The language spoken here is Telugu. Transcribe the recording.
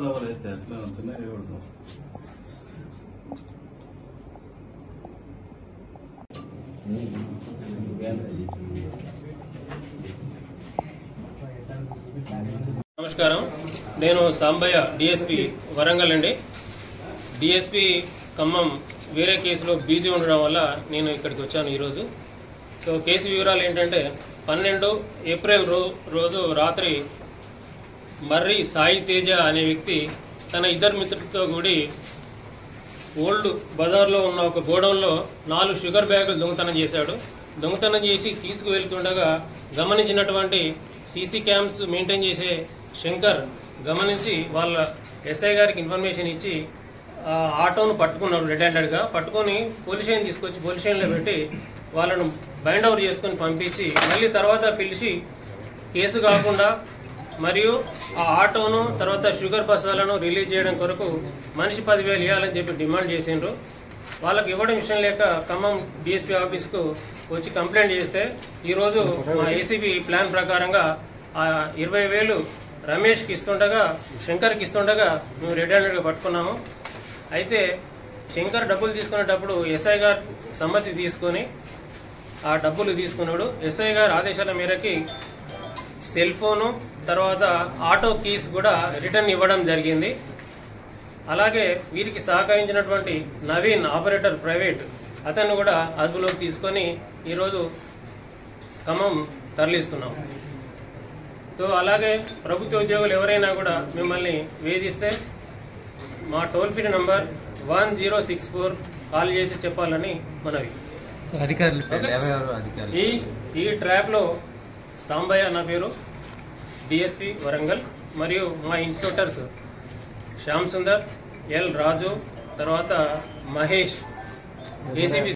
అవరైతే అట్లా ఉంటున్నాయి కొడతాం. నమస్కారం, నేను సాంబయ్య, డిఎస్పీ వరంగల్ అండి. డిఎస్పీ ఖమ్మం వేరే కేసులో బిజీ ఉండడం వల్ల నేను ఇక్కడికి వచ్చాను ఈరోజు. సో కేసు వివరాలు ఏంటంటే 12 ఏప్రిల్ రోజు రాత్రి మర్రి సాయి తేజ అనే వ్యక్తి తన ఇద్దరు మిత్రులతో కూడి ఓల్డ్ బజార్లో ఉన్న ఒక గోడౌన్లో 4 షుగర్ బ్యాగులు దొంగతనం చేశాడు. దొంగతనం చేసి తీసుకువెళ్తుండగా గమనించినటువంటి సీసీ క్యామ్స్ మెయింటైన్ చేసే శంకర్ గమనించి వాళ్ళ ఎస్ఐ గారికి ఇన్ఫర్మేషన్ ఇచ్చి ఆటోను పట్టుకున్నాడు. రెడ్ హ్యాండెడ్గా పట్టుకొని పోలీస్ స్టేషన్ తీసుకొచ్చి పోలీస్ స్టేషన్లో పెట్టి వాళ్ళను బైండ్ ఓవర్ చేసుకొని పంపించి మళ్ళీ తర్వాత పిలిచి కేసు కాకుండా మరియు ఆ ఆటోను తర్వాత షుగర్ బస్సాలను రిలీజ్ చేయడం కొరకు మనిషి 10,000 ఇవ్వాలని చెప్పి డిమాండ్ చేసిండ్రు. వాళ్ళకి ఇవ్వడం విషయం లేక ఖమ్మం డిఎస్పీ ఆఫీస్కు వచ్చి కంప్లైంట్ చేస్తే ఈరోజు మా ఏసీబీ ప్లాన్ ప్రకారంగా ఆ 20,000 రమేష్కి ఇస్తుండగా శంకర్కి ఇస్తుండగా మేము రెడ్ హ్యాండెడ్గా పట్టుకున్నాము. అయితే శంకర్ డబ్బులు తీసుకునేటప్పుడు ఎస్ఐ గారు సమ్మతి తీసుకొని ఆ డబ్బులు తీసుకున్నాడు. ఎస్ఐ గారు ఆదేశాల మేరకి సెల్ ఫోను తర్వాత ఆటో కీస్ కూడా రిటర్న్ ఇవ్వడం జరిగింది. అలాగే వీరికి సహకరించినటువంటి నవీన్ ఆపరేటర్ ప్రైవేట్ అతన్ని కూడా అదుపులోకి తీసుకొని ఈరోజు ఖమ్మం తరలిస్తున్నాం. సో అలాగే ప్రభుత్వ ఉద్యోగులు ఎవరైనా కూడా మిమ్మల్ని వేధిస్తే మా టోల్ ఫ్రీ నంబర్ 1064 కాల్ చేసి చెప్పాలని మనవి. ఈ ట్రాప్లో సాంబయ్య నా పేరు, డిఎస్పీ వరంగల్, మరియు మా ఇన్స్పెక్టర్స్ శ్యామ్ సుందర్, ఎల్ రాజు, తర్వాత మహేష్, ఏసీబీ